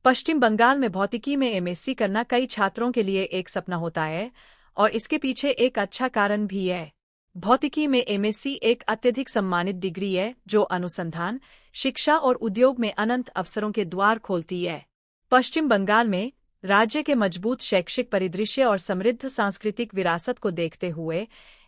पश्चिम बंगाल में भौतिकी में एमएससी करना कई छात्रों के लिए एक सपना होता है और इसके पीछे एक अच्छा कारण भी है। भौतिकी में एमएससी एक अत्यधिक सम्मानित डिग्री है जो अनुसंधान, शिक्षा और उद्योग में अनंत अवसरों के द्वार खोलती है। पश्चिम बंगाल में राज्य के मजबूत शैक्षिक परिदृश्य और समृद्ध सांस्कृतिक विरासत को देखते हुए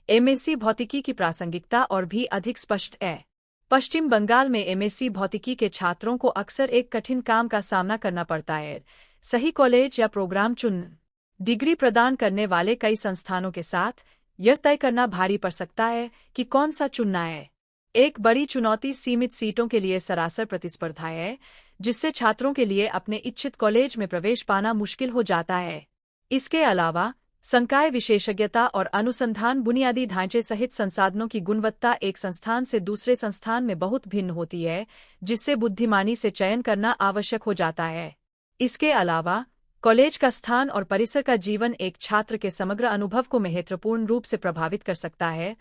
एमएससी भौतिकी की प्रासंगिकता और भी अधिक स्पष्ट है। पश्चिम बंगाल में एमएससी भौतिकी के छात्रों को अक्सर एक कठिन काम का सामना करना पड़ता है, सही कॉलेज या प्रोग्राम चुनना। डिग्री प्रदान करने वाले कई संस्थानों के साथ यह तय करना भारी पड़ सकता है कि कौन सा चुनना है। एक बड़ी चुनौती सीमित सीटों के लिए सरासर प्रतिस्पर्धा है, जिससे छात्रों के लिए अपने इच्छित कॉलेज में प्रवेश पाना मुश्किल हो जाता है। इसके अलावा संकाय विशेषज्ञता और अनुसंधान बुनियादी ढांचे सहित संसाधनों की गुणवत्ता एक संस्थान से दूसरे संस्थान में बहुत भिन्न होती है, जिससे बुद्धिमानी से चयन करना आवश्यक हो जाता है। इसके अलावा कॉलेज का स्थान और परिसर का जीवन एक छात्र के समग्र अनुभव को महत्वपूर्ण रूप से प्रभावित कर सकता है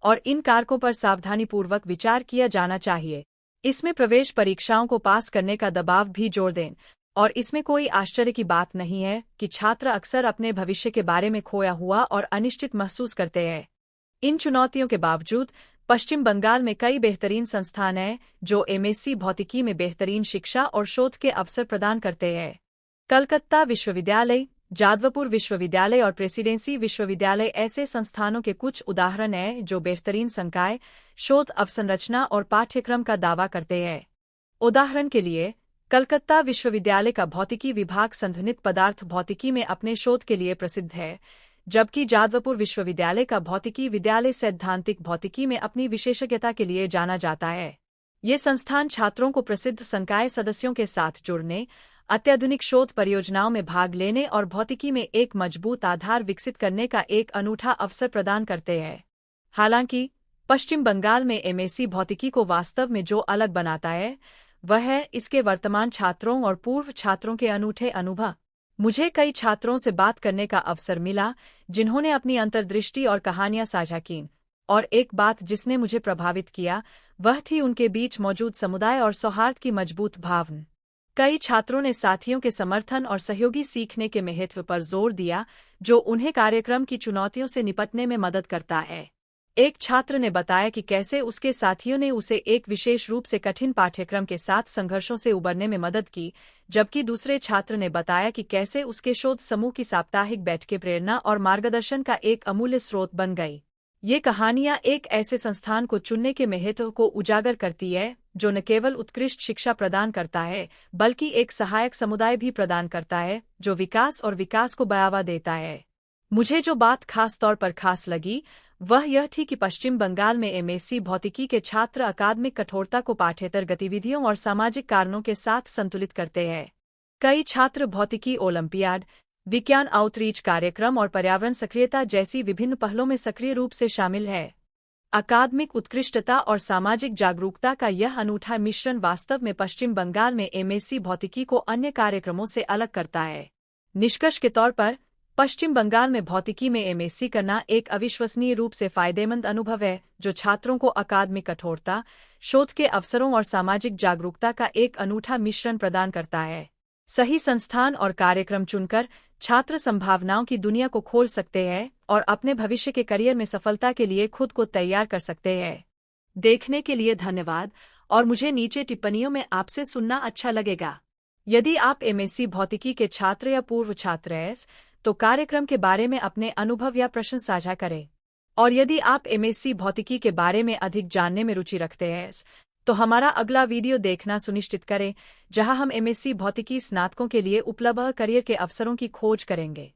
और इन कारकों पर सावधानीपूर्वक विचार किया जाना चाहिए। इसमें प्रवेश परीक्षाओं को पास करने का दबाव भी जोड़ दें और इसमें कोई आश्चर्य की बात नहीं है कि छात्र अक्सर अपने भविष्य के बारे में खोया हुआ और अनिश्चित महसूस करते हैं। इन चुनौतियों के बावजूद पश्चिम बंगाल में कई बेहतरीन संस्थान हैं जो एमएससी भौतिकी में बेहतरीन शिक्षा और शोध के अवसर प्रदान करते हैं। कलकत्ता विश्वविद्यालय, जादवपुर विश्वविद्यालय और प्रेसिडेंसी विश्वविद्यालय ऐसे संस्थानों के कुछ उदाहरण हैं जो बेहतरीन संकाय, शोध अवसंरचना और पाठ्यक्रम का दावा करते हैं। उदाहरण के लिए कलकत्ता विश्वविद्यालय का भौतिकी विभाग संघनित पदार्थ भौतिकी में अपने शोध के लिए प्रसिद्ध है, जबकि जादवपुर विश्वविद्यालय का भौतिकी विद्यालय सैद्धांतिक भौतिकी में अपनी विशेषज्ञता के लिए जाना जाता है। ये संस्थान छात्रों को प्रसिद्ध संकाय सदस्यों के साथ जुड़ने, अत्याधुनिक शोध परियोजनाओं में भाग लेने और भौतिकी में एक मजबूत आधार विकसित करने का एक अनूठा अवसर प्रदान करते हैं। हालांकि पश्चिम बंगाल में एमएससी भौतिकी को वास्तव में जो अलग बनाता है वह है इसके वर्तमान छात्रों और पूर्व छात्रों के अनूठे अनुभव। मुझे कई छात्रों से बात करने का अवसर मिला जिन्होंने अपनी अंतर्दृष्टि और कहानियां साझा कीं, और एक बात जिसने मुझे प्रभावित किया वह थी उनके बीच मौजूद समुदाय और सौहार्द की मजबूत भावना। कई छात्रों ने साथियों के समर्थन और सहयोगी सीखने के महत्व पर जोर दिया जो उन्हें कार्यक्रम की चुनौतियों से निपटने में मदद करता है। एक छात्र ने बताया कि कैसे उसके साथियों ने उसे एक विशेष रूप से कठिन पाठ्यक्रम के साथ संघर्षों से उबरने में मदद की, जबकि दूसरे छात्र ने बताया कि कैसे उसके शोध समूह की साप्ताहिक बैठकें प्रेरणा और मार्गदर्शन का एक अमूल्य स्रोत बन गई। ये कहानियां एक ऐसे संस्थान को चुनने के महत्व को उजागर करती है जो न केवल उत्कृष्ट शिक्षा प्रदान करता है बल्कि एक सहायक समुदाय भी प्रदान करता है जो विकास को बढ़ावा देता है। मुझे जो बात खास तौर पर खास लगी वह यह थी कि पश्चिम बंगाल में एमएससी भौतिकी के छात्र अकादमिक कठोरता को पाठ्येतर गतिविधियों और सामाजिक कारणों के साथ संतुलित करते हैं। कई छात्र भौतिकी ओलंपियाड, विज्ञान आउटरीच कार्यक्रम और पर्यावरण सक्रियता जैसी विभिन्न पहलों में सक्रिय रूप से शामिल है। अकादमिक उत्कृष्टता और सामाजिक जागरूकता का यह अनूठा मिश्रण वास्तव में पश्चिम बंगाल में एमएससी भौतिकी को अन्य कार्यक्रमों से अलग करता है। निष्कर्ष के तौर पर पश्चिम बंगाल में भौतिकी में एमएससी करना एक अविश्वसनीय रूप से फायदेमंद अनुभव है जो छात्रों को अकादमिक कठोरता, शोध के अवसरों और सामाजिक जागरूकता का एक अनूठा मिश्रण प्रदान करता है। सही संस्थान और कार्यक्रम चुनकर छात्र संभावनाओं की दुनिया को खोल सकते हैं और अपने भविष्य के करियर में सफलता के लिए खुद को तैयार कर सकते हैं। देखने के लिए धन्यवाद और मुझे नीचे टिप्पणियों में आपसे सुनना अच्छा लगेगा। यदि आप एमएससी भौतिकी के छात्र या पूर्व छात्र हैं तो कार्यक्रम के बारे में अपने अनुभव या प्रश्न साझा करें। और यदि आप एमएससी भौतिकी के बारे में अधिक जानने में रुचि रखते हैं तो हमारा अगला वीडियो देखना सुनिश्चित करें जहां हम एमएससी भौतिकी स्नातकों के लिए उपलब्ध करियर के अवसरों की खोज करेंगे।